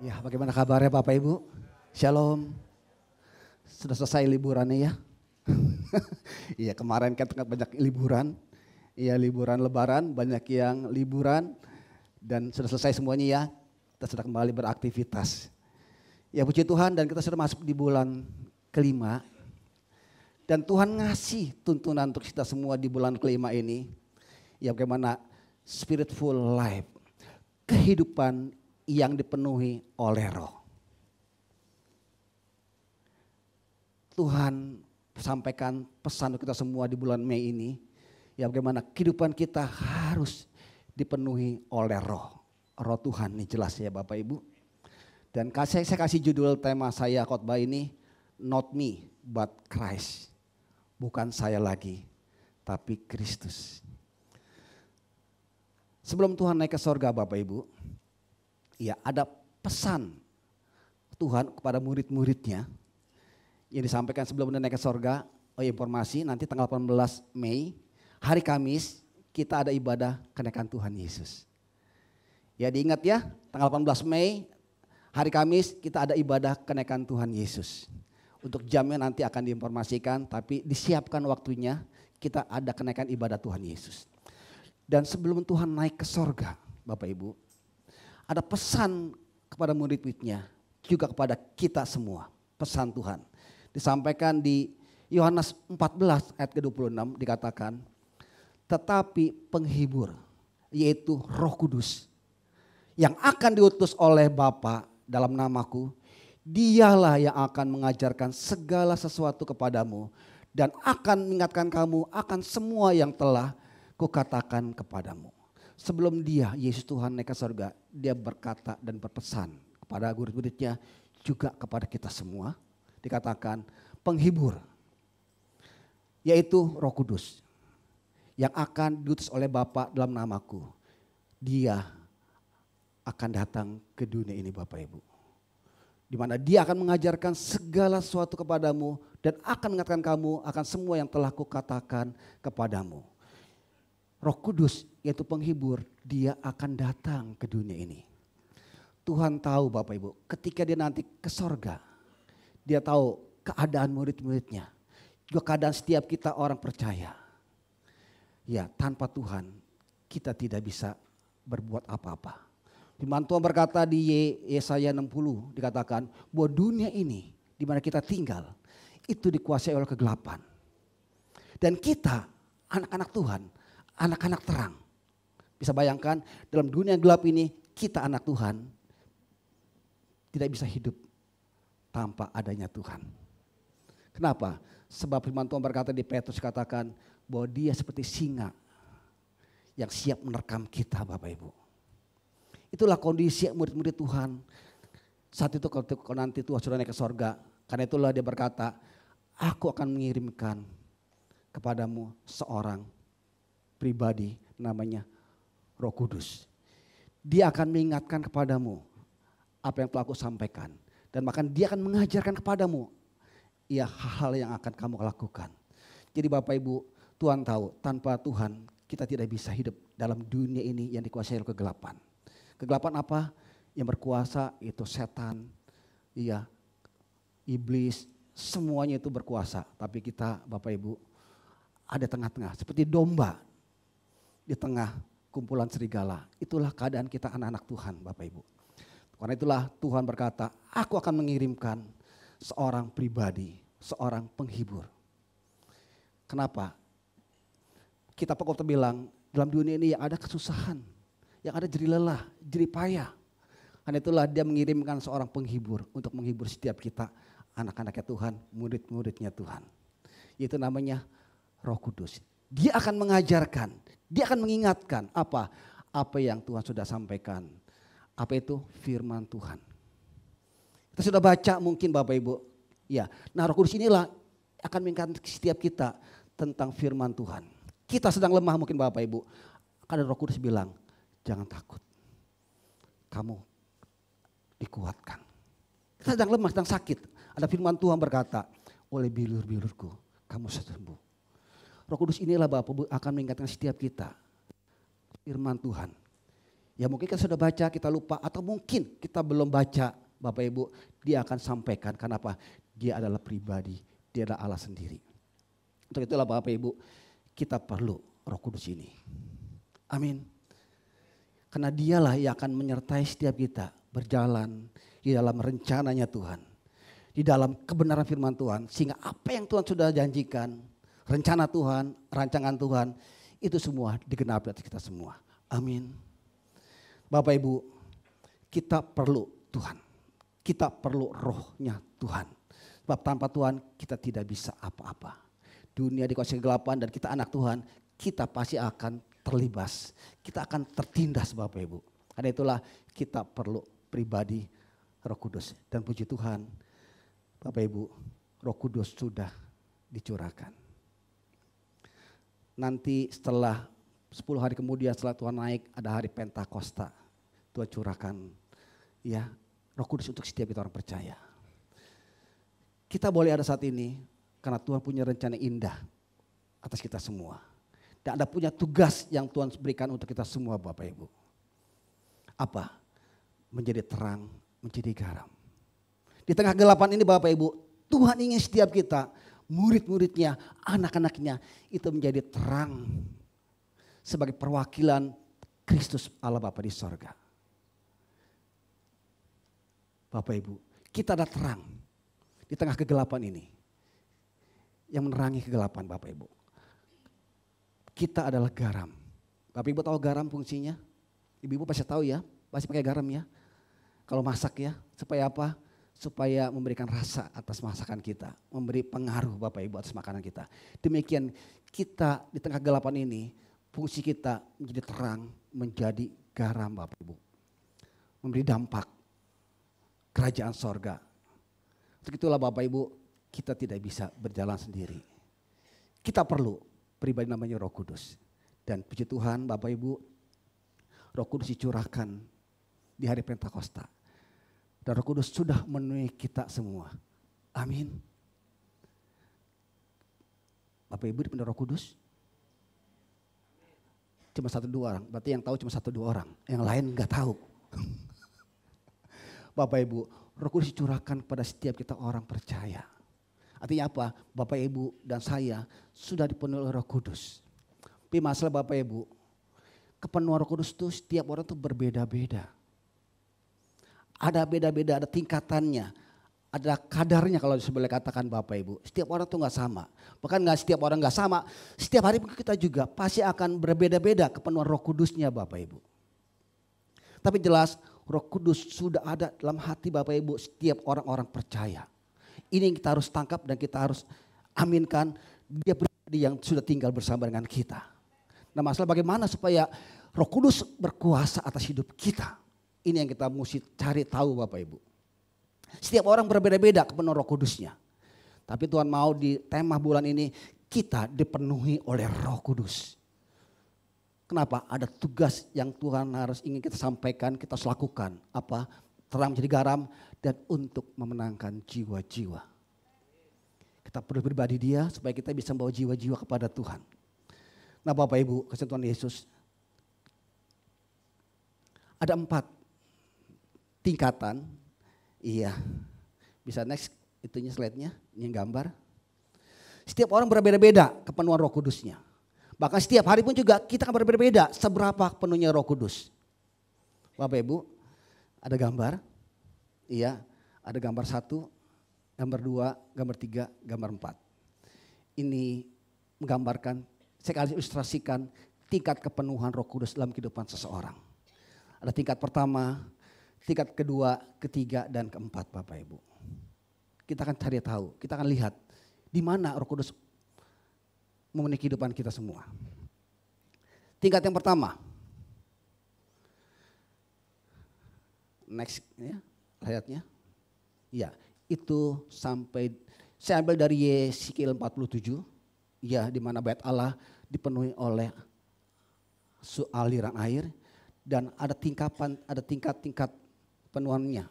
Ya, bagaimana kabarnya Bapak Ibu? Shalom. Sudah selesai liburannya ya? Iya, kemarin kan banyak liburan. Iya, liburan Lebaran, banyak yang liburan dan sudah selesai semuanya ya. Kita sudah kembali beraktivitas. Ya, puji Tuhan, dan kita sudah masuk di bulan kelima. Dan Tuhan ngasih tuntunan untuk kita semua di bulan kelima ini. Ya, bagaimana spiritual life, kehidupan yang dipenuhi oleh Roh. Tuhan sampaikan pesan untuk kita semua di bulan Mei ini, ya bagaimana kehidupan kita harus dipenuhi oleh Roh. Roh Tuhan, ini jelas ya Bapak Ibu. Dan saya kasih judul tema saya khotbah ini, Not Me but Christ. Bukan saya lagi, tapi Kristus. Sebelum Tuhan naik ke sorga Bapak Ibu, ya ada pesan Tuhan kepada murid-muridnya yang disampaikan sebelum naik ke sorga. Informasi nanti tanggal 18 Mei, hari Kamis kita ada ibadah kenaikan Tuhan Yesus. Ya diingat ya, tanggal 18 Mei hari Kamis kita ada ibadah kenaikan Tuhan Yesus. Untuk jamnya nanti akan diinformasikan, tapi disiapkan waktunya kita ada kenaikan ibadah Tuhan Yesus. Dan sebelum Tuhan naik ke sorga Bapak Ibu, ada pesan kepada murid-muridnya, juga kepada kita semua. Pesan Tuhan disampaikan di Yohanes 14 ayat ke-26 dikatakan, tetapi penghibur yaitu Roh Kudus yang akan diutus oleh Bapa dalam namaku, dialah yang akan mengajarkan segala sesuatu kepadamu dan akan mengingatkan kamu akan semua yang telah kukatakan kepadamu. Sebelum dia, Yesus Tuhan naik ke surga, dia berkata dan berpesan kepada murid-muridnya, juga kepada kita semua. Dikatakan penghibur, yaitu Roh Kudus, yang akan diutus oleh Bapa dalam namaku. Dia akan datang ke dunia ini Bapak Ibu. Di mana dia akan mengajarkan segala sesuatu kepadamu dan akan mengingatkan kamu akan semua yang telah kukatakan kepadamu. Roh Kudus yaitu penghibur, dia akan datang ke dunia ini. Tuhan tahu Bapak Ibu, ketika dia nanti ke sorga, dia tahu keadaan murid-muridnya, juga keadaan setiap kita orang percaya. Ya, tanpa Tuhan kita tidak bisa berbuat apa-apa. Firman Tuhan berkata di Yesaya 60 dikatakan bahwa dunia ini di mana kita tinggal itu dikuasai oleh kegelapan. Dan kita anak-anak Tuhan, anak-anak terang. Bisa bayangkan dalam dunia gelap ini kita anak Tuhan tidak bisa hidup tanpa adanya Tuhan. Kenapa? Sebab firman Tuhan berkata di Petrus katakan bahwa dia seperti singa yang siap menerkam kita Bapak Ibu. Itulah kondisi murid-murid Tuhan. Saat itu kalau nanti Tuhan sudah naik ke sorga. Karena itulah dia berkata, aku akan mengirimkan kepadamu seorang pribadi namanya Roh Kudus. Dia akan mengingatkan kepadamu apa yang telah aku sampaikan. Dan bahkan dia akan mengajarkan kepadamu ya hal-hal yang akan kamu lakukan. Jadi Bapak Ibu, Tuhan tahu tanpa Tuhan kita tidak bisa hidup dalam dunia ini yang dikuasai oleh kegelapan. Kegelapan apa? Yang berkuasa itu setan, iya, iblis, semuanya itu berkuasa. Tapi kita Bapak Ibu ada tengah-tengah seperti domba di tengah kumpulan serigala. Itulah keadaan kita anak-anak Tuhan Bapak Ibu. Karena itulah Tuhan berkata, aku akan mengirimkan seorang pribadi, seorang penghibur. Kenapa? Kita pokoknya bilang dalam dunia ini yang ada kesusahan, yang ada jerih lelah, jerih payah. Karena itulah dia mengirimkan seorang penghibur untuk menghibur setiap kita anak-anaknya Tuhan, murid-muridnya Tuhan. Itu namanya Roh Kudus. Dia akan mengajarkan, dia akan mengingatkan apa yang Tuhan sudah sampaikan. Apa itu? Firman Tuhan. Kita sudah baca mungkin Bapak Ibu. Ya, nah Roh Kudus inilah akan mengingatkan setiap kita tentang firman Tuhan. Kita sedang lemah mungkin Bapak Ibu. Karena Roh Kudus bilang, jangan takut. Kamu dikuatkan. Kita sedang lemah, sedang sakit. Ada firman Tuhan berkata, oleh bilur-bilurku kamu sembuh. Roh Kudus inilah Bapak Ibu akan mengingatkan setiap kita. Firman Tuhan Ya mungkin kita sudah baca, kita lupa, atau mungkin kita belum baca, Bapak Ibu, dia akan sampaikan. Kenapa? Dia adalah pribadi, dia adalah Allah sendiri. Untuk itulah Bapak Ibu, kita perlu Roh Kudus ini. Amin. Karena dialah yang akan menyertai setiap kita berjalan di dalam rencananya Tuhan. Di dalam kebenaran firman Tuhan. Sehingga apa yang Tuhan sudah janjikan, rencana Tuhan, rancangan Tuhan, itu semua digenapi atas kita semua. Amin. Bapak Ibu, kita perlu Tuhan. Kita perlu rohnya Tuhan. Sebab tanpa Tuhan kita tidak bisa apa-apa. Dunia dikuasai kegelapan dan kita anak Tuhan, kita pasti akan terlibas. Kita akan tertindas Bapak Ibu. Karena itulah kita perlu pribadi Roh Kudus. Dan puji Tuhan, Bapak Ibu, Roh Kudus sudah dicurahkan. Nanti setelah 10 hari kemudian setelah Tuhan naik, ada hari Pentakosta. Tuhan curahkan ya Roh Kudus untuk setiap kita orang percaya. Kita boleh ada saat ini karena Tuhan punya rencana indah atas kita semua. Dan ada punya tugas yang Tuhan berikan untuk kita semua Bapak Ibu. Apa? Menjadi terang, menjadi garam. Di tengah kegelapan ini Bapak Ibu, Tuhan ingin setiap kita, murid-muridnya, anak-anaknya itu menjadi terang. Sebagai perwakilan Kristus Allah Bapa di sorga. Bapak Ibu, kita ada terang di tengah kegelapan ini. Yang menerangi kegelapan Bapak Ibu. Kita adalah garam. Bapak Ibu tahu garam fungsinya? Ibu-ibu pasti tahu ya, pasti pakai garam ya. Kalau masak ya, supaya apa? Supaya memberikan rasa atas masakan kita. Memberi pengaruh Bapak Ibu atas makanan kita. Demikian kita di tengah kegelapan ini, fungsi kita menjadi terang, menjadi garam Bapak Ibu. Memberi dampak kerajaan sorga. Untuk itulah Bapak Ibu, kita tidak bisa berjalan sendiri. Kita perlu pribadi namanya Roh Kudus. Dan puji Tuhan Bapak Ibu, Roh Kudus dicurahkan di hari Pentakosta. Dan Roh Kudus sudah memenuhi kita semua. Amin. Bapak Ibu dipenuhi Roh Kudus? Cuma 1-2 orang, berarti yang tahu cuma 1-2 orang, yang lain nggak tahu. Bapak Ibu, Roh Kudus dicurahkan pada setiap kita orang percaya. Artinya apa? Bapak Ibu dan saya sudah dipenuhi oleh Roh Kudus. Tapi masalah Bapak Ibu, kepenuhan Roh Kudus itu setiap orang itu berbeda-beda. Ada beda-beda, ada tingkatannya. Ada kadarnya kalau boleh katakan Bapak Ibu. Setiap orang tuh nggak sama. Bahkan nggak setiap orang nggak sama. Setiap hari kita juga pasti akan berbeda-beda kepenuhan Roh Kudusnya Bapak Ibu. Tapi jelas Roh Kudus sudah ada dalam hati Bapak Ibu setiap orang-orang percaya. Ini yang kita harus tangkap dan kita harus aminkan. Dia pribadi yang sudah tinggal bersama dengan kita. Nah masalah bagaimana supaya Roh Kudus berkuasa atas hidup kita. Ini yang kita mesti cari tahu Bapak Ibu. Setiap orang berbeda-beda kepenuhan Roh Kudusnya. Tapi Tuhan mau di tema bulan ini kita dipenuhi oleh Roh Kudus. Kenapa? Ada tugas yang Tuhan harus ingin kita sampaikan, kita harus lakukan. Apa? Terang menjadi garam dan untuk memenangkan jiwa-jiwa. Kita perlu berbadi dia supaya kita bisa membawa jiwa-jiwa kepada Tuhan. Nah Bapak Ibu, kasih Tuhan Yesus. Ada 4 tingkatan. Iya, bisa next itunya slide-nya, yang gambar. Setiap orang berbeda-beda kepenuhan Roh Kudusnya. Bahkan setiap hari pun juga kita akan berbeda-beda seberapa penuhnya Roh Kudus. Bapak Ibu, ada gambar. Iya, ada gambar 1, gambar 2, gambar 3, gambar 4. Ini menggambarkan, saya akan ilustrasikan tingkat kepenuhan Roh Kudus dalam kehidupan seseorang. Ada tingkat pertama, tingkat kedua, ketiga, dan keempat Bapak Ibu. Kita akan cari tahu, kita akan lihat di mana Roh Kudus memenuhi kehidupan kita semua. Tingkat yang pertama. Next ya, ayatnya. Ya, itu sampai saya ambil dari Yeskiel 47. Ya, di mana bait Allah dipenuhi oleh aliran air dan ada tingkat-tingkat penuhannya.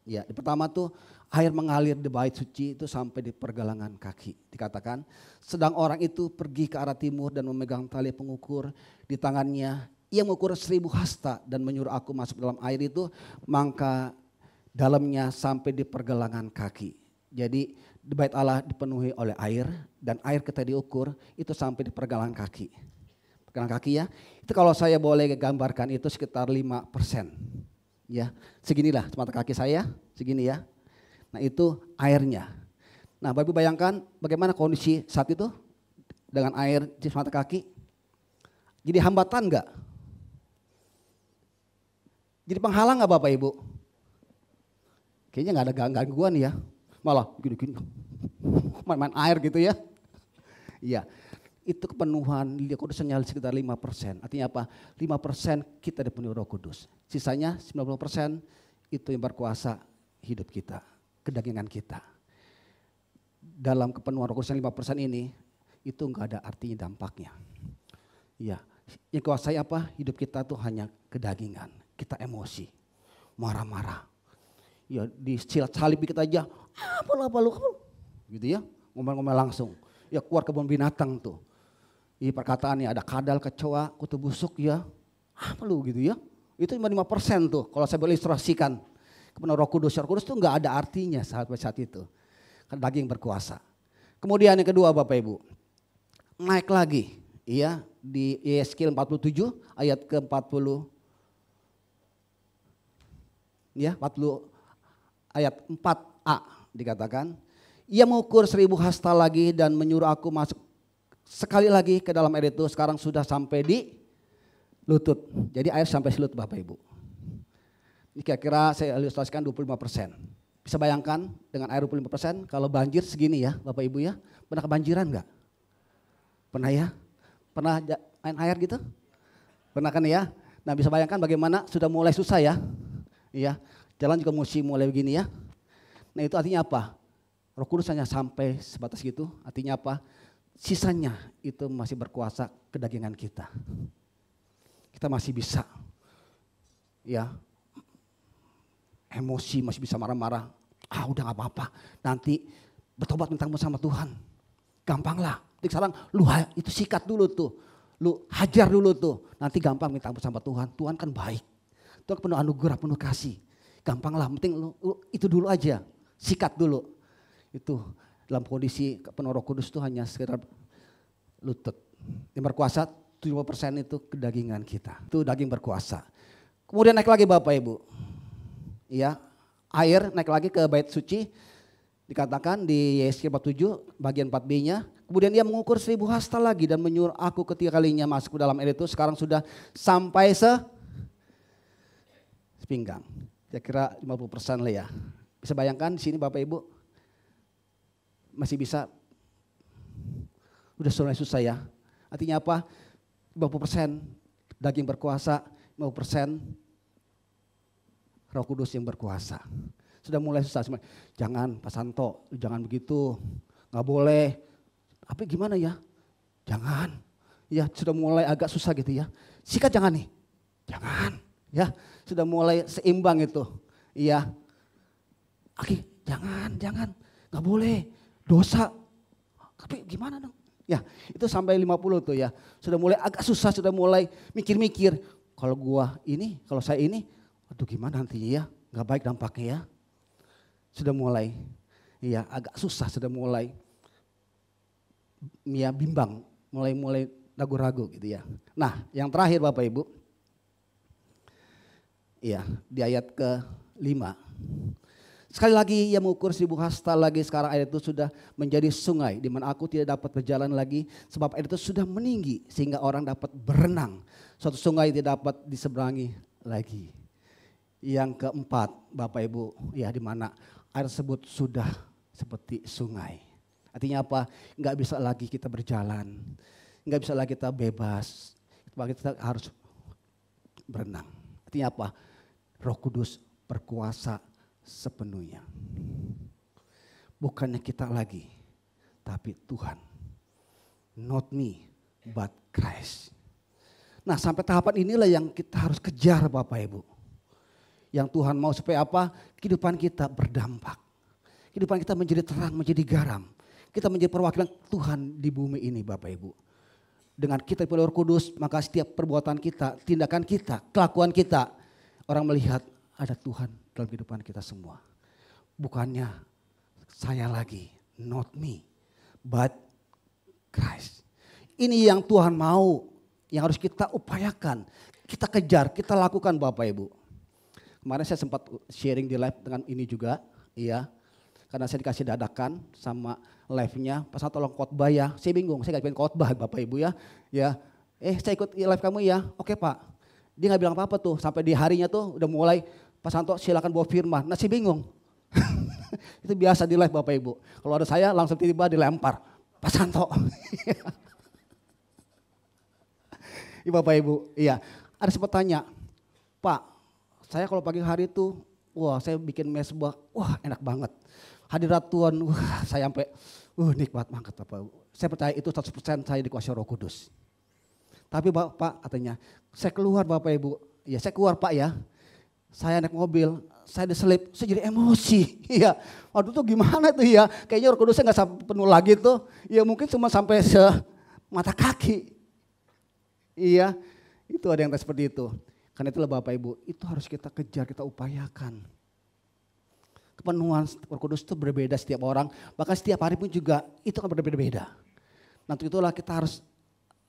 Ya, di pertama tuh air mengalir di bait suci itu sampai di pergelangan kaki. Dikatakan, sedang orang itu pergi ke arah timur dan memegang tali pengukur di tangannya. ia mengukur 1000 hasta dan menyuruh aku masuk dalam air itu, maka dalamnya sampai di pergelangan kaki. Jadi di bait Allah dipenuhi oleh air, dan air kita diukur itu sampai di pergelangan kaki. Pergelangan kaki ya, itu kalau saya boleh gambarkan itu sekitar 5%. Ya, seginilah mata kaki saya, segini ya. Nah itu airnya. Nah Bapak Ibu bayangkan bagaimana kondisi saat itu dengan air di mata kaki. Jadi hambatan enggak? Jadi penghalang enggak Bapak Ibu? Kayaknya enggak ada gangguan ya. Malah gini-gini. Main-main air gitu ya. Iya. Itu kepenuhan Roh Kudus hanya sekitar 5%. Artinya apa? 5% kita dipenuhi Roh Kudus. Sisanya 90% itu yang berkuasa hidup kita, kedagingan kita. Dalam kepenuhan Roh Kudus yang 5% ini, itu enggak ada artinya dampaknya. Iya. Yang kuasai apa? Hidup kita tuh hanya kedagingan. Kita emosi, marah-marah. Ya di salib dikit aja, apa lu, gitu ya, ngomel-ngomel langsung. Ya keluar kebun binatang tuh. Ini perkataannya ada kadal, kecoa, kutu busuk ya, apa lu gitu ya. Itu 5% tuh kalau saya boleh ilustrasikan. Kepenuhan Roh Kudus tuh enggak ada artinya saat itu. Karena daging berkuasa. Kemudian yang kedua Bapak Ibu, naik lagi. Iya, di Yeskiel 47 ayat ke-40. Ya, 40 ayat 4a dikatakan, ia mengukur 1000 hasta lagi dan menyuruh aku masuk sekali lagi ke dalam air itu. Sekarang sudah sampai di lutut. Jadi air sampai lutut Bapak Ibu. Ini kira-kira saya ilustrasikan 25%. Bisa bayangkan dengan air 25% kalau banjir segini ya Bapak Ibu ya. Pernah kebanjiran enggak? Pernah ya? Pernah main air gitu? Pernah kan ya? Nah bisa bayangkan bagaimana sudah mulai susah ya. Iya, jalan juga mesti mulai begini ya. Nah itu artinya apa? Roh Kudus hanya sampai sebatas gitu. Artinya apa? Sisanya itu masih berkuasa kedagingan kita. Kita masih bisa ya emosi, masih bisa marah-marah. Ah udah gak apa-apa, nanti bertobat minta ampun sama Tuhan. Gampang lah. Sekarang lu itu sikat dulu tuh. Lu hajar dulu tuh. Nanti gampang minta ampun sama Tuhan. Tuhan kan baik. Tuhan penuh anugerah, penuh kasih. Gampang lah, penting lu itu dulu aja. Sikat dulu. Itu dalam kondisi penuh Roh Kudus itu hanya sekitar lutut. Yang berkuasa 70% itu kedagingan kita. Itu daging berkuasa. Kemudian naik lagi Bapak Ibu. Ya, air naik lagi ke bait suci. Dikatakan di Yeskiel 47 bagian 4b-nya. Kemudian dia mengukur 1000 hasta lagi dan menyuruh aku ketiga kalinya masuk ke dalam air itu. Sekarang sudah sampai sepinggang. Kira-kira 50% lah ya. Bisa bayangkan di sini Bapak Ibu masih bisa. Udah susah ya. Artinya apa? 50% daging berkuasa, 50% Roh Kudus yang berkuasa. Sudah mulai susah. Jangan Pak Santo, jangan begitu. Gak boleh. Apa gimana ya? Jangan. Ya sudah mulai agak susah gitu ya. Sikat jangan nih. Jangan. Ya sudah mulai seimbang itu. Iya. Oke, jangan. Gak boleh. Dosa. Tapi gimana dong? Ya itu sampai 50 tuh ya. Sudah mulai agak susah, sudah mulai mikir-mikir. Kalau gua ini, kalau saya ini, aduh gimana nantinya ya? Gak baik dampaknya ya. Sudah mulai, ya agak susah, sudah mulai ya bimbang, mulai ragu-ragu gitu ya. Nah yang terakhir Bapak Ibu, ya di ayat ke-5. Sekali lagi ia mengukur 1000 hasta lagi, sekarang air itu sudah menjadi sungai di mana aku tidak dapat berjalan lagi sebab air itu sudah meninggi sehingga orang dapat berenang. Suatu sungai tidak dapat diseberangi lagi. Yang keempat Bapak Ibu, ya di mana air tersebut sudah seperti sungai. Artinya apa? Enggak bisa lagi kita berjalan, enggak bisa lagi kita bebas, kita harus berenang. Artinya apa? Roh Kudus berkuasa sepenuhnya. Bukannya kita lagi, tapi Tuhan. Not me, but Christ. Nah sampai tahapan inilah yang kita harus kejar Bapak Ibu. Yang Tuhan mau supaya apa? Kehidupan kita berdampak. Kehidupan kita menjadi terang, menjadi garam. Kita menjadi perwakilan Tuhan di bumi ini Bapak Ibu. dengan kita dipenuhi Roh Kudus, maka setiap perbuatan kita, tindakan kita, kelakuan kita, orang melihat ada Tuhan dalam kehidupan kita semua. Bukannya saya lagi, not me, but Christ. Ini yang Tuhan mau, yang harus kita upayakan, kita kejar, kita lakukan Bapak Ibu. Kemarin saya sempat sharing di live dengan ini juga, iya. Karena saya dikasih dadakan sama live-nya, pas tolong khotbah ya. Saya bingung, saya gak pengen khotbah Bapak Ibu ya. Saya ikut live kamu ya, oke Pak. Dia gak bilang apa-apa tuh, sampai di harinya tuh udah mulai, Pak Santo silakan bawa firman. Nah saya bingung. Itu biasa di live Bapak Ibu. Kalau ada saya langsung tiba-tiba dilempar, Pak Santo. Bapak Ibu, iya. Ada sempat tanya, Pak, saya kalau pagi hari itu, wah saya bikin mesbah, wah enak banget. Hadirat Tuhan, wah saya sampai, nikmat banget Bapak Ibu. Saya percaya itu 100% saya dikuasai Roh Kudus. Tapi Pak katanya, saya keluar Bapak Ibu, ya saya keluar Pak ya. Saya naik mobil, saya diselip, saya jadi emosi. Iya, waduh tuh gimana tuh ya, kayaknya Roh Kudusnya gak sampai penuh lagi tuh. Ya mungkin cuma sampai mata kaki. Iya, itu ada yang seperti itu. Karena itulah Bapak Ibu, itu harus kita kejar, kita upayakan. Kepenuhan Roh Kudus itu berbeda setiap orang, bahkan setiap hari pun juga itu kan berbeda-beda. Nah untuk itulah kita harus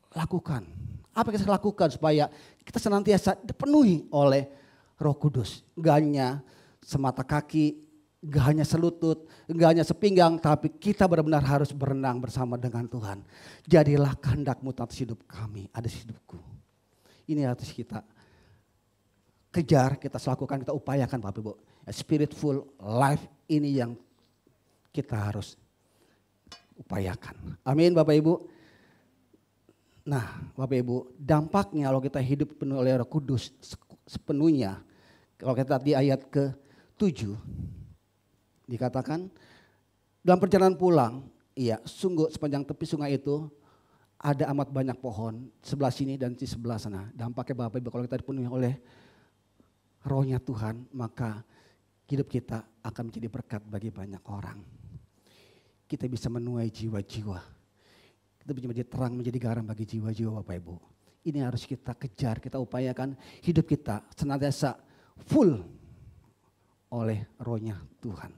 lakukan. Apa yang kita lakukan supaya kita senantiasa dipenuhi oleh Roh Kudus. Gak hanya semata kaki, gak hanya selutut, gak hanya sepinggang, tapi kita benar-benar harus berenang bersama dengan Tuhan. Jadilah kehendak-Mu atas hidup kami, ada di hidupku. Ini harus kita kejar, kita lakukan, kita upayakan Bapak Ibu. Spiritual life ini yang kita harus upayakan. Amin Bapak Ibu. Nah Bapak Ibu, dampaknya kalau kita hidup penuh oleh Roh Kudus sepenuhnya. Kalau kita di ayat ke-7 dikatakan dalam perjalanan pulang, iya sungguh sepanjang tepi sungai itu ada amat banyak pohon sebelah sini dan di sebelah sana. Dampaknya Bapak Ibu kalau kita dipenuhi oleh Rohnya Tuhan, maka hidup kita akan menjadi berkat bagi banyak orang. Kita bisa menuai jiwa-jiwa. Kita bisa menjadi terang, menjadi garam bagi jiwa-jiwa Bapak Ibu. Ini harus kita kejar, kita upayakan hidup kita senantiasa full oleh Rohnya Tuhan.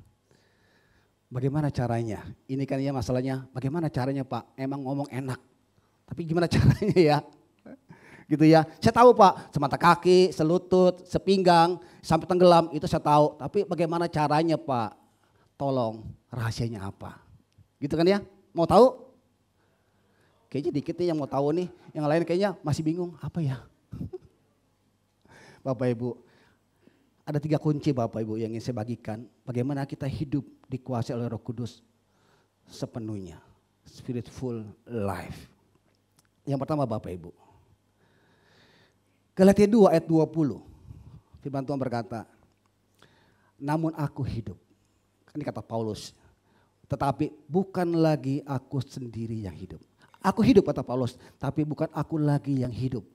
Bagaimana caranya? Ini kan ya masalahnya, bagaimana caranya Pak? Emang ngomong enak, tapi gimana caranya ya? Gitu ya, saya tahu Pak, semata kaki, selutut, sepinggang, sampai tenggelam itu saya tahu. Tapi bagaimana caranya Pak? Tolong rahasianya apa? Gitu kan ya, mau tahu? Kayaknya dikit nih yang mau tahu nih, yang lain kayaknya masih bingung apa ya? Bapak Ibu, ada 3 kunci Bapak Ibu yang ingin saya bagikan. Bagaimana kita hidup dikuasai oleh Roh Kudus sepenuhnya. Spiritual life. Yang pertama Bapak Ibu. Galatia 2 ayat 20, firman Tuhan berkata, namun aku hidup, ini kata Paulus, tetapi bukan lagi aku sendiri yang hidup. Aku hidup kata Paulus, tapi bukan aku lagi yang hidup.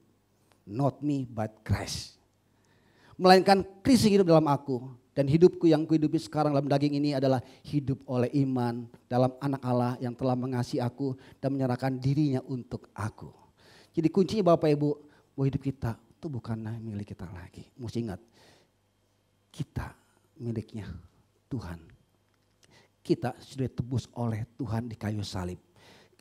Not me but Christ. Melainkan Kristus hidup dalam aku, dan hidupku yang kuhidupi sekarang dalam daging ini adalah hidup oleh iman dalam anak Allah yang telah mengasihi aku dan menyerahkan dirinya untuk aku. Jadi kuncinya Bapak Ibu, bahwa hidup kita itu bukanlah milik kita lagi. Mesti ingat, kita miliknya Tuhan. Kita sudah ditebus oleh Tuhan di kayu salib.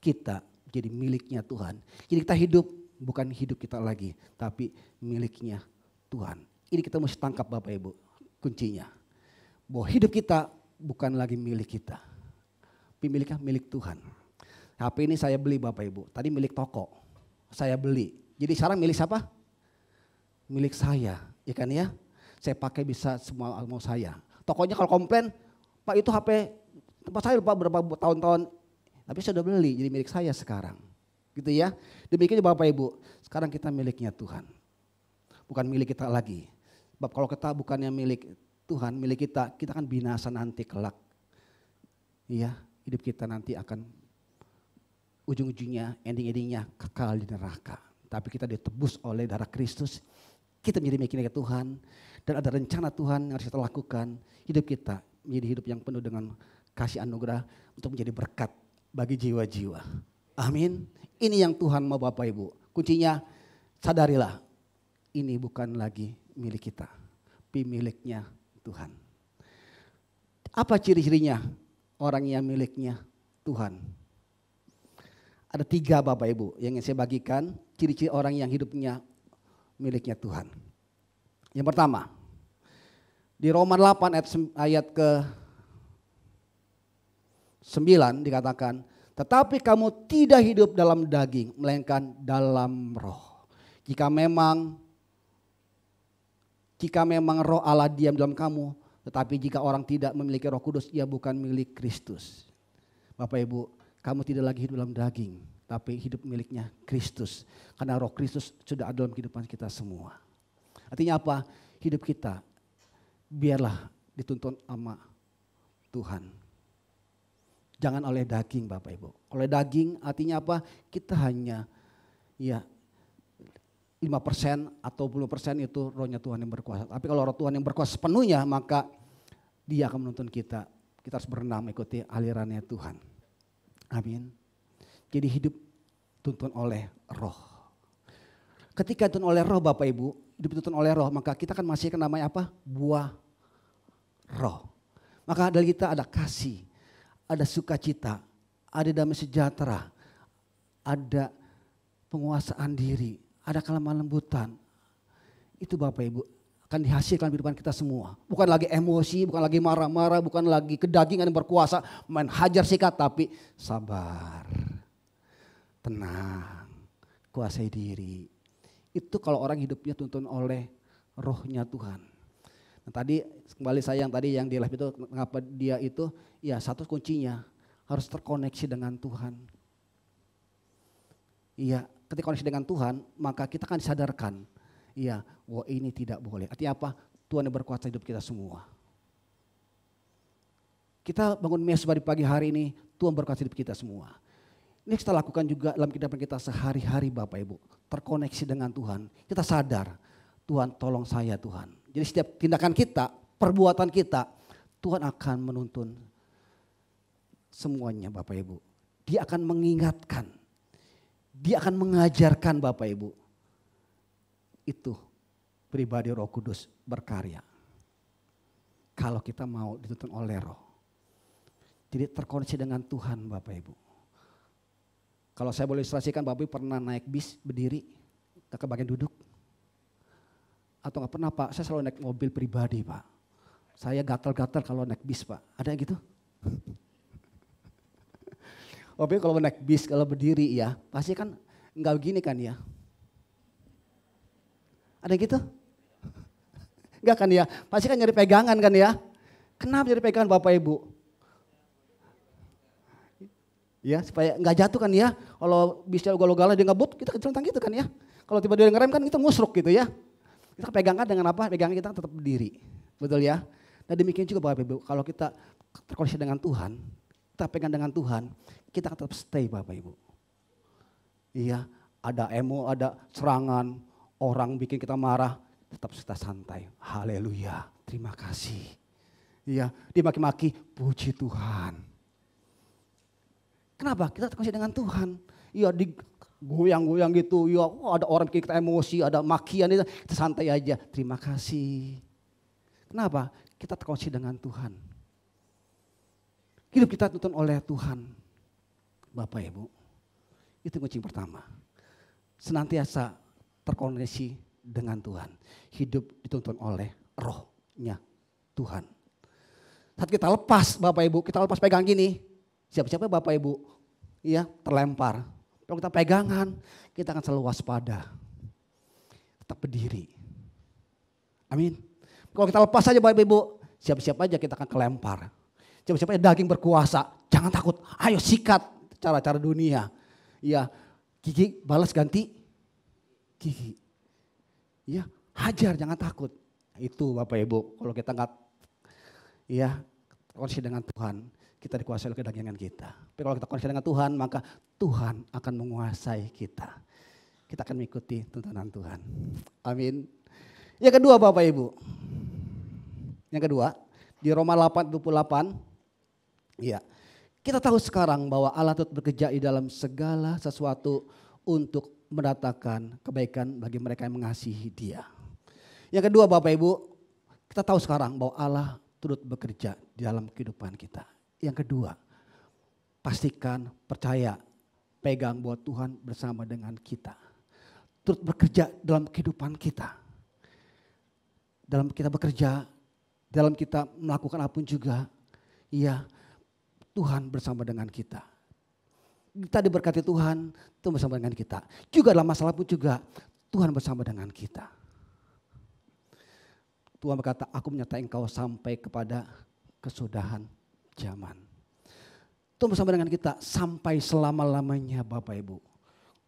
Kita jadi miliknya Tuhan. Jadi kita hidup bukan hidup kita lagi, tapi miliknya Tuhan. Ini kita mesti tangkap Bapak Ibu, kuncinya. Bahwa hidup kita bukan lagi milik kita, tapi milik Tuhan. HP ini saya beli Bapak Ibu, tadi milik toko, saya beli. Jadi sekarang milik siapa? Milik saya, ya kan ya. Saya pakai bisa semua mau saya. Tokonya kalau komplain, Pak itu HP tempat saya lupa berapa tahun-tahun, tapi saya sudah beli jadi milik saya sekarang. Gitu ya. Demikian Bapak Ibu, sekarang kita miliknya Tuhan. Bukan milik kita lagi. Sebab kalau kita bukannya milik Tuhan, milik kita kan binasa nanti kelak. Iya, hidup kita nanti akan ujung-ujungnya, ending-endingnya kekal di neraka. Tapi kita ditebus oleh darah Kristus. Kita menjadi miliknya Tuhan dan ada rencana Tuhan yang harus kita lakukan. Hidup kita menjadi hidup yang penuh dengan kasih anugerah untuk menjadi berkat bagi jiwa-jiwa. Amin. Ini yang Tuhan mau Bapak Ibu. Kuncinya sadarilah ini bukan lagi milik kita, tapi miliknya Tuhan. Apa ciri-cirinya orang yang miliknya Tuhan? Ada 3 Bapak Ibu yang ingin saya bagikan ciri-ciri orang yang hidupnya miliknya Tuhan. Yang pertama, di Roma 8 ayat ke 9 dikatakan, tetapi kamu tidak hidup dalam daging, melainkan dalam roh. Jika memang roh Allah diam dalam kamu, tetapi jika orang tidak memiliki Roh Kudus, ia bukan milik Kristus. Bapak Ibu, kamu tidak lagi hidup dalam daging, tapi hidup miliknya Kristus. Karena Roh Kristus sudah ada dalam kehidupan kita semua. Artinya apa? Hidup kita biarlah dituntun sama Tuhan. Jangan oleh daging Bapak Ibu. Oleh daging artinya apa? Kita hanya 5% atau 10% itu rohnya Tuhan yang berkuasa. Tapi kalau roh Tuhan yang berkuasa sepenuhnya, maka dia akan menuntun kita. Kita harus berenang mengikuti alirannya Tuhan. Amin. Jadi hidup tuntun oleh roh. Ketika tuntun oleh roh Bapak Ibu, hidup tuntun oleh roh, maka kita akan menghasilkan namanya apa? Buah roh. Maka dari kita ada kasih, ada sukacita, ada damai sejahtera, ada penguasaan diri, ada kelemah lembutan. Itu Bapak Ibu akan dihasilkan di kehidupan kita semua. Bukan lagi emosi, bukan lagi marah-marah, bukan lagi kedagingan yang berkuasa, main hajar sikat, tapi sabar, tenang, kuasai diri. Itu kalau orang hidupnya tuntun oleh rohnya Tuhan. Nah, tadi kembali saya yang di live itu, mengapa dia itu, ya satu kuncinya harus terkoneksi dengan Tuhan. Iya, ketika koneksi dengan Tuhan, maka kita akan disadarkan, wah ini tidak boleh. Artinya apa? Tuhan yang berkuasa hidup kita semua. Kita bangun mesbah di pagi hari ini, Tuhan berkuasa hidup kita semua. Ini kita lakukan juga dalam kehidupan kita sehari-hari Bapak Ibu. Terkoneksi dengan Tuhan, kita sadar, Tuhan tolong saya Tuhan. Jadi setiap tindakan kita, perbuatan kita, Tuhan akan menuntun semuanya Bapak Ibu. Dia akan mengingatkan. Dia akan mengajarkan Bapak Ibu. Itu pribadi Roh Kudus berkarya. Kalau kita mau dituntun oleh Roh. Jadi terkoneksi dengan Tuhan Bapak Ibu. Kalau saya boleh ilustrasikan, Bapak Ibu pernah naik bis berdiri ke bagian duduk? Atau nggak pernah Pak? Saya selalu naik mobil pribadi Pak. Saya gatal-gatal kalau naik bis Pak. Ada yang gitu? Bapak Ibu kalau naik bis, kalau berdiri ya, pasti kan enggak begini kan ya. Ada yang gitu? Enggak kan ya, pasti kan nyari pegangan kan ya. Kenapa nyari pegangan Bapak Ibu? Ya supaya enggak jatuh kan ya. Kalau bisnya ugal-ugalan dia ngebut, kita kecelentang gitu kan ya. Kalau tiba-tiba dia ngerem kan kita ngusruk gitu ya. Kita pegangkan dengan apa? Pegangan kita tetap berdiri. Betul ya? Nah demikian juga Bapak Ibu, kalau kita terkoneksi dengan Tuhan, kita pegang dengan Tuhan, kita tetap stay Bapak Ibu. Iya, ada ada serangan, orang bikin kita marah, tetap kita santai. Haleluya, terima kasih. Iya, dimaki-maki, puji Tuhan. Kenapa? Kita terkoneksi dengan Tuhan. Iya, digoyang-goyang gitu, ya ada orang bikin kita emosi, ada makian, kita santai aja. Terima kasih. Kenapa? Kita terkoneksi dengan Tuhan. Hidup kita dituntun oleh Tuhan. Bapak Ibu, itu kunci pertama. Senantiasa terkoneksi dengan Tuhan. Hidup dituntun oleh rohnya Tuhan. Saat kita lepas Bapak Ibu, kita lepas pegang gini. Siapa-siapa Bapak Ibu, ya terlempar. Kalau kita pegangan, kita akan selalu waspada. Tetap berdiri. Amin. Kalau kita lepas saja Bapak Ibu, siap-siap aja kita akan kelempar. Siap-siap aja daging berkuasa, jangan takut. Ayo sikat cara-cara dunia. Ya, gigi balas ganti gigi. Ya, hajar jangan takut. Itu Bapak Ibu, kalau kita nggak koneksi dengan Tuhan, kita dikuasai oleh kedagingan kita. Tapi kalau kita koneksi dengan Tuhan, maka Tuhan akan menguasai kita. Kita akan mengikuti tuntunan Tuhan. Amin. Yang kedua Bapak Ibu. Yang kedua, di Roma 8:28, ya, Kita tahu sekarang bahwa Allah turut bekerja di dalam segala sesuatu untuk mendatangkan kebaikan bagi mereka yang mengasihi Dia. Yang kedua Bapak Ibu, kita tahu sekarang bahwa Allah turut bekerja di dalam kehidupan kita. Yang kedua, pastikan, percaya, pegang bahwa Tuhan bersama dengan kita. Turut bekerja dalam kehidupan kita. Dalam kita bekerja, dalam kita melakukan apapun juga, ya Tuhan bersama dengan kita. Kita diberkati Tuhan, Tuhan bersama dengan kita. Juga dalam masalah pun juga, Tuhan bersama dengan kita. Tuhan berkata, aku menyertai engkau sampai kepada kesudahan zaman. Tuhan bersama dengan kita sampai selama-lamanya Bapak Ibu.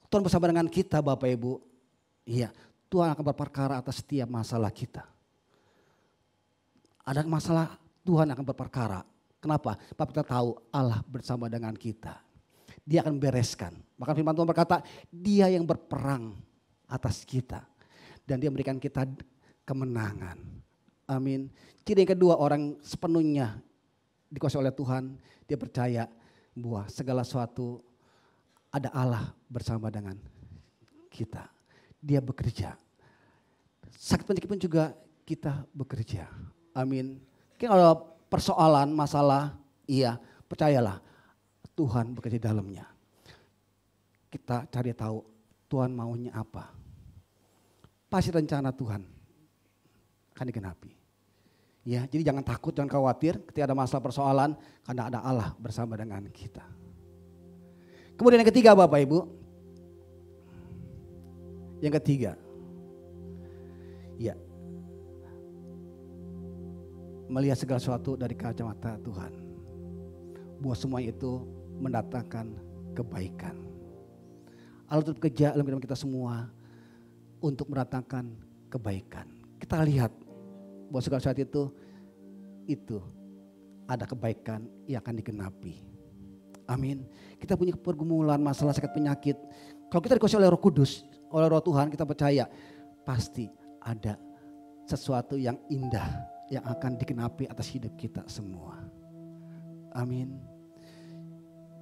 Tuhan bersama dengan kita Bapak Ibu. Iya, Tuhan akan berperkara atas setiap masalah kita. Ada masalah, Tuhan akan berperkara. Kenapa? Bapak kita tahu Allah bersama dengan kita. Dia akan bereskan. Maka firman Tuhan berkata, Dia yang berperang atas kita. Dan Dia memberikan kita kemenangan. Amin. Ciri yang kedua, orang sepenuhnya dikuasai oleh Tuhan. Dia percaya bahwa segala sesuatu ada Allah bersama dengan kita. Dia bekerja. Sakit penyakit pun juga kita bekerja. Amin. Mungkin kalau persoalan, masalah, iya percayalah Tuhan bekerja di dalamnya. Kita cari tahu Tuhan maunya apa. Pasti rencana Tuhan akan digenapi. Ya, jadi jangan takut, jangan khawatir ketika ada masalah persoalan karena ada Allah bersama dengan kita. Kemudian yang ketiga Bapak Ibu. Yang ketiga. Ya. Melihat segala sesuatu dari kacamata Tuhan. Bahwa semua itu mendatangkan kebaikan. Allah turut bekerja dalam kehidupan kita semua untuk mendatangkan kebaikan. Kita lihat bahwa segala sesuatu itu ada kebaikan yang akan digenapi. Amin. Kita punya pergumulan, masalah sakit penyakit. Kalau kita dikuasai oleh Roh Kudus, oleh Roh Tuhan, kita percaya pasti ada sesuatu yang indah yang akan digenapi atas hidup kita semua. Amin.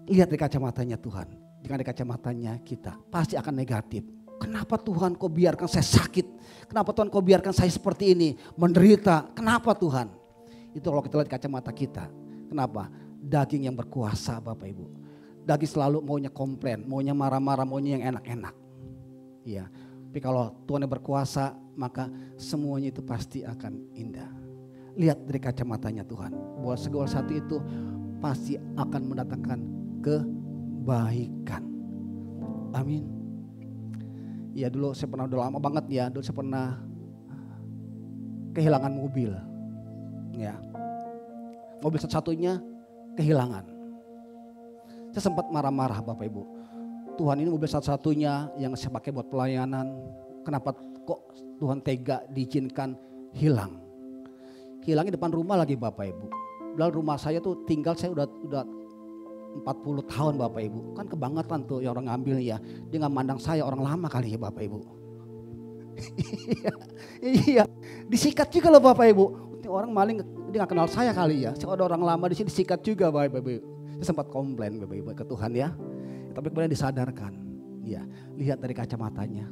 Lihat dari kacamatanya Tuhan. Dengan dari kacamatanya kita pasti akan negatif. Kenapa Tuhan kau biarkan saya sakit? Kenapa Tuhan kau biarkan saya seperti ini? Menderita. Kenapa Tuhan? Itu kalau kita lihat kacamata kita. Kenapa? Daging yang berkuasa Bapak Ibu. Daging selalu maunya komplain, maunya marah-marah, maunya yang enak-enak. Iya. Tapi kalau Tuhan yang berkuasa, maka semuanya itu pasti akan indah. Lihat dari kacamatanya Tuhan. Bahwa segala sesuatu itu pasti akan mendatangkan kebaikan. Amin. Ya dulu saya pernah, udah lama banget ya. Dulu saya pernah kehilangan mobil. Ya. Mobil satu-satunya kehilangan. Saya sempat marah-marah Bapak Ibu. Tuhan, ini mobil satu-satunya yang saya pakai buat pelayanan. Kenapa kok Tuhan tega diizinkan hilang? Hilangnya depan rumah lagi Bapak Ibu. Dalam rumah saya tuh tinggal saya udah 40 tahun Bapak Ibu. Kan kebangetan tuh ya orang ngambil ya. Dia gak mandang saya orang lama kali ya Bapak Ibu. Iya. Disikat juga loh Bapak Ibu. Orang maling dia gak kenal saya kali ya. Saya ada orang lama di sini disikat juga Bapak Ibu. Saya sempat komplain Bapak Ibu ke Tuhan ya. Tapi kemudian disadarkan. Ya, lihat dari kacamatanya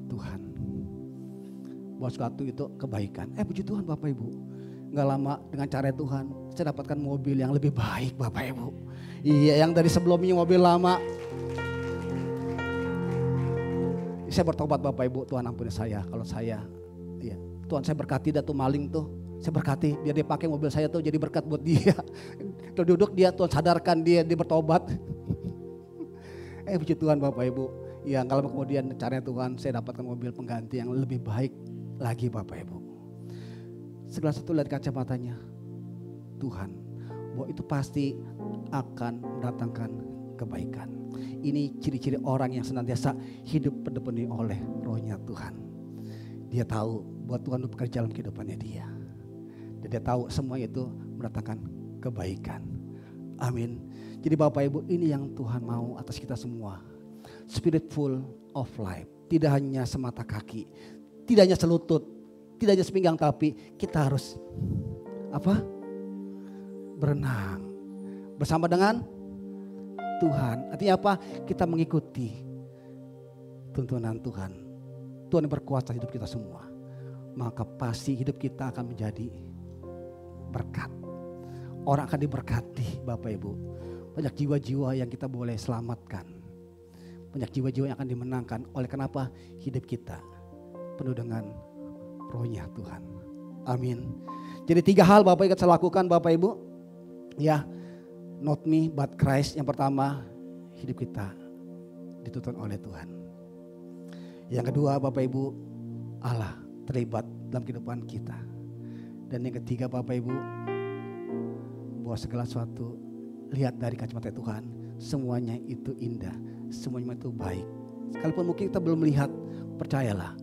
Tuhan. Bahwa sesuatu itu kebaikan. Puji Tuhan Bapak Ibu. Gak lama dengan cara Tuhan saya dapatkan mobil yang lebih baik Bapak Ibu. Iya, yang dari sebelumnya mobil lama. Saya bertobat Bapak Ibu, Tuhan ampuni saya kalau saya. Iya, Tuhan saya berkati dah tuh maling tuh. Saya berkati biar dia pakai mobil saya tuh jadi berkat buat dia. Kalau duduk dia Tuhan sadarkan dia bertobat. Puji Tuhan Bapak Ibu. Ya kalau kemudian caranya Tuhan saya dapatkan mobil pengganti yang lebih baik lagi Bapak Ibu. Segala sesuatu lihat kacamatanya Tuhan. Bahwa itu pasti akan mendatangkan kebaikan. Ini ciri-ciri orang yang senantiasa hidup dipenuhi oleh rohnya Tuhan. Dia tahu bahwa Tuhan itu bekerja dalam kehidupannya dia. Dan dia tahu semua itu mendatangkan kebaikan. Amin. Jadi Bapak Ibu, ini yang Tuhan mau atas kita semua. Spirit full of life. Tidak hanya semata kaki. Tidak hanya selutut. Tidak hanya sepinggang, tapi kita harus berenang. bersama dengan Tuhan. Artinya apa? Kita mengikuti tuntunan Tuhan. Tuhan yang berkuasa hidup kita semua. Maka pasti hidup kita akan menjadi berkat. Orang akan diberkati, Bapak Ibu. Banyak jiwa-jiwa yang kita boleh selamatkan. Banyak jiwa-jiwa yang akan dimenangkan. Oleh kenapa? Hidup kita penuh dengan rohnya Tuhan. Amin. Jadi 3 hal Bapak Ibu saya lakukan, Bapak Ibu. Ya, not me but Christ. Yang pertama, hidup kita dituntun oleh Tuhan. Yang kedua, Bapak Ibu, Allah terlibat dalam kehidupan kita. Dan yang ketiga, Bapak Ibu, bahwa segala sesuatu lihat dari kacamata Tuhan, semuanya itu indah, semuanya itu baik. Sekalipun mungkin kita belum melihat, percayalah,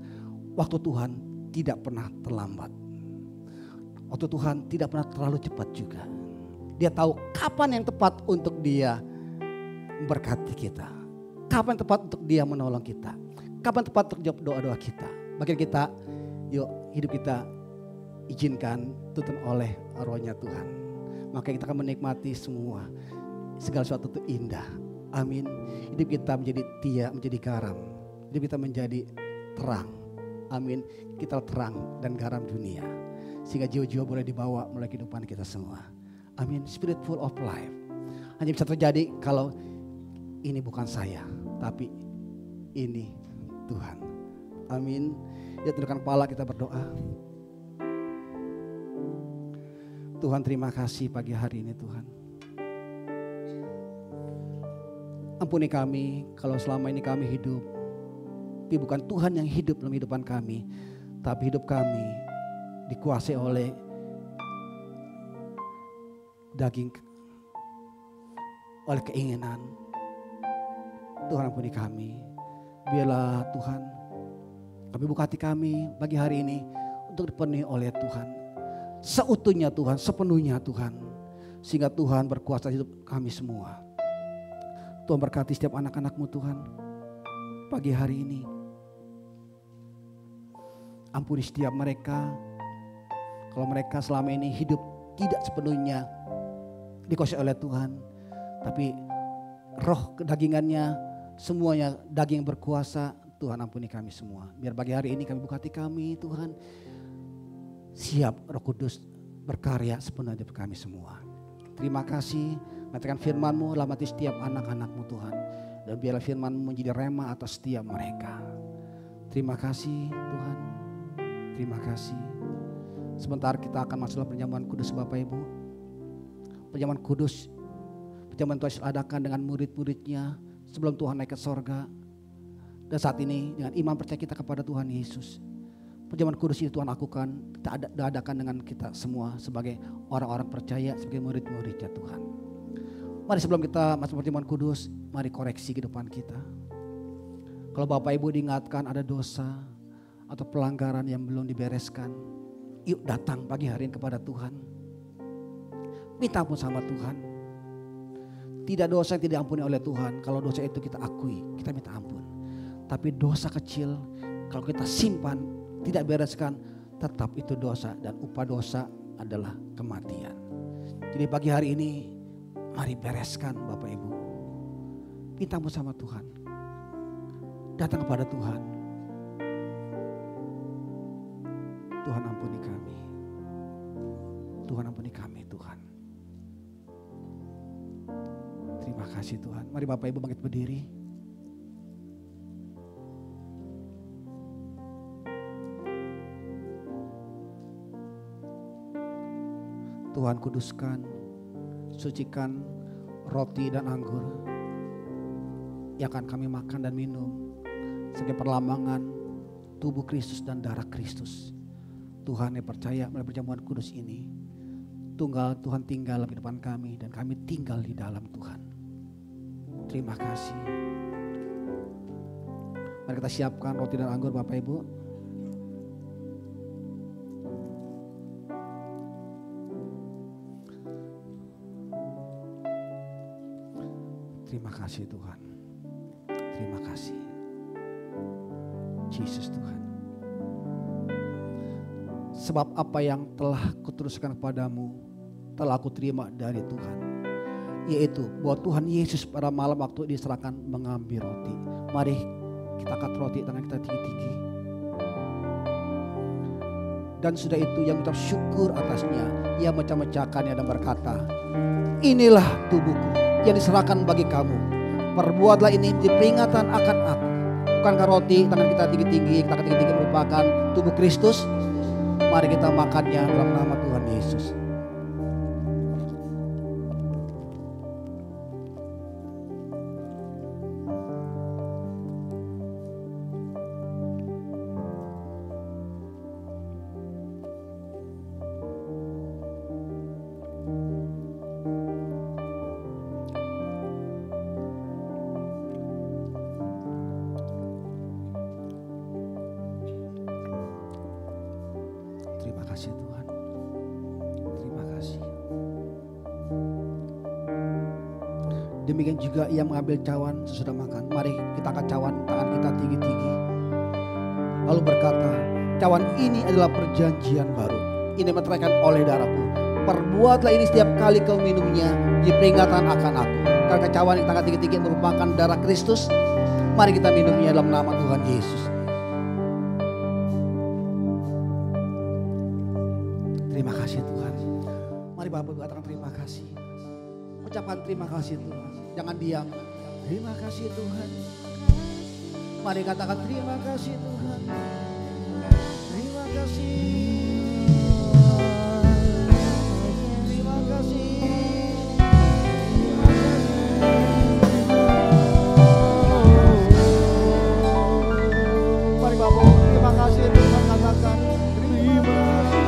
waktu Tuhan tidak pernah terlambat. Waktu Tuhan tidak pernah terlalu cepat juga. Dia tahu kapan yang tepat untuk dia memberkati kita. Kapan yang tepat untuk dia menolong kita. Kapan tepat untuk jawab doa-doa kita. Bagian kita, yuk hidup kita izinkan tuntun oleh rohnya Tuhan. Maka kita akan menikmati semua. Segala sesuatu itu indah. Amin. Hidup kita menjadi menjadi garam. Hidup kita menjadi terang. Amin. Kita terang dan garam dunia. Sehingga jiwa-jiwa boleh dibawa melalui kehidupan kita semua. Amin. Spirit full of life. Hanya bisa terjadi kalau ini bukan saya, tapi ini Tuhan. Amin. Ya, tundukkan kepala, kita berdoa. Tuhan, terima kasih pagi hari ini Tuhan. Ampuni kami kalau selama ini kami hidup, tapi bukan Tuhan yang hidup dalam kehidupan kami, tapi hidup kami dikuasai oleh daging, oleh keinginan. Tuhan, ampuni kami. Biarlah Tuhan, kami buka hati kami bagi hari ini untuk dipenuhi oleh Tuhan. Seutuhnya Tuhan, sepenuhnya Tuhan. Sehingga Tuhan berkuasa hidup kami semua. Tuhan berkati setiap anak-anak-Mu Tuhan pagi hari ini. Ampuni setiap mereka. Kalau mereka selama ini hidup tidak sepenuhnya dikuasai oleh Tuhan. Tapi roh kedagingannya semuanya daging yang berkuasa. Tuhan, ampuni kami semua. Biar pagi hari ini kami buka hati kami Tuhan. Siap Roh Kudus berkarya sepenuhnya hidup kami semua. Terima kasih. Mengatakan firman-Mu dalam hati setiap anak-anak-Mu Tuhan. Dan biarlah firman-Mu menjadi rema atas setiap mereka. Terima kasih Tuhan. Terima kasih. Sebentar kita akan masuk dalam perjamuan kudus Bapak Ibu. Perjamuan kudus. Perjamuan Tuhan adakan dengan murid-muridnya sebelum Tuhan naik ke sorga. Dan saat ini dengan iman percaya kita kepada Tuhan Yesus. Perjamuan kudus ini Tuhan lakukan, kita adakan dengan kita semua sebagai orang-orang percaya, sebagai murid-muridnya Tuhan. Mari sebelum kita masuk perjamuan kudus, mari koreksi kehidupan kita. Kalau Bapak Ibu diingatkan ada dosa atau pelanggaran yang belum dibereskan, yuk datang pagi hari ini kepada Tuhan. Minta ampun sama Tuhan. Tidak dosa yang tidak diampuni oleh Tuhan. Kalau dosa itu kita akui, kita minta ampun. Tapi dosa kecil, kalau kita simpan, tidak bereskan, tetap itu dosa. Dan upah dosa adalah kematian. Jadi pagi hari ini, mari bereskan Bapak Ibu. Minta ampun sama Tuhan. Datang kepada Tuhan. Tuhan, ampuni kami. Tuhan, ampuni kami Tuhan. Terima kasih Tuhan. Mari Bapak Ibu bangkit berdiri. Tuhan, kuduskan, sucikan roti dan anggur yang akan kami makan dan minum sebagai perlambangan tubuh Kristus dan darah Kristus. Tuhan, yang percaya melalui perjamuan kudus ini, Tunggal Tuhan tinggal dalam kehidupan kami dan kami tinggal di dalam Tuhan. Terima kasih. Mari kita siapkan roti dan anggur Bapak Ibu. Terima kasih Tuhan. Terima kasih. Yesus Tuhan. Sebab apa yang telah kuteruskan kepadamu telah aku terima dari Tuhan. yaitu bahwa Tuhan Yesus pada malam waktu diserahkan mengambil roti. Mari kita angkat roti tangan kita tinggi-tinggi. Dan sudah itu yang mengucap syukur atasnya, ia mecah-mecahkannya dan berkata, inilah tubuhku yang diserahkan bagi kamu. Perbuatlah ini di peringatan akan aku. Bukankah roti tangan kita tinggi-tinggi, kita angkat tinggi-tinggi merupakan tubuh Kristus? Mari kita makannya dalam nama Tuhan Yesus. Terima kasih Tuhan. Terima kasih. Demikian juga ia mengambil cawan sesudah makan. Mari kita angkat cawan tangan kita tinggi-tinggi. Lalu berkata, cawan ini adalah perjanjian baru. Ini meteraikan oleh darahku. Perbuatlah ini setiap kali kau minumnya di peringatan akan aku. Karena cawan yang tangan tinggi-tinggi merupakan darah Kristus. Mari kita minumnya dalam nama Tuhan Yesus. Terima kasih Tuhan. Mari Bapak Ibu katakan terima kasih. Ucapkan terima kasih Tuhan. Jangan diam. Terima kasih Tuhan. Mari katakan terima kasih Tuhan. Terima kasih. Terima kasih. Mari Bapak terima kasih Tuhan, katakan terima kasih.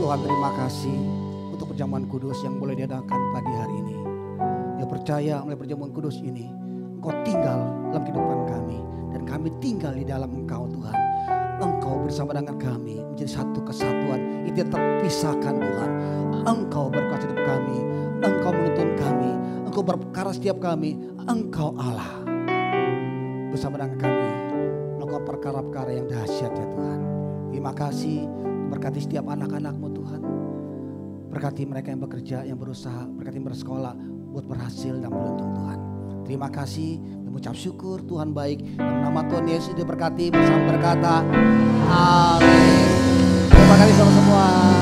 Tuhan terima kasih untuk perjamuan kudus yang boleh diadakan pagi hari ini. Ya percaya oleh perjamuan kudus ini Engkau tinggal dalam kehidupan kami dan kami tinggal di dalam Engkau Tuhan. Engkau bersama dengan kami menjadi satu kesatuan, itu terpisahkan Tuhan. Engkau berkuasa hidup kami, Engkau menuntun kami, Engkau berperkara setiap kami, Engkau Allah bersama dengan kami melakukan perkara-perkara yang dahsyat ya Tuhan. Terima kasih, berkati setiap anak-anak-Mu Tuhan. Berkati mereka yang bekerja, yang berusaha, berkati yang bersekolah buat berhasil dan beruntung Tuhan. Terima kasih, mengucap syukur Tuhan baik. Dalam nama Tuhan Yesus diberkati bersama berkata amin. Terima kasih semua.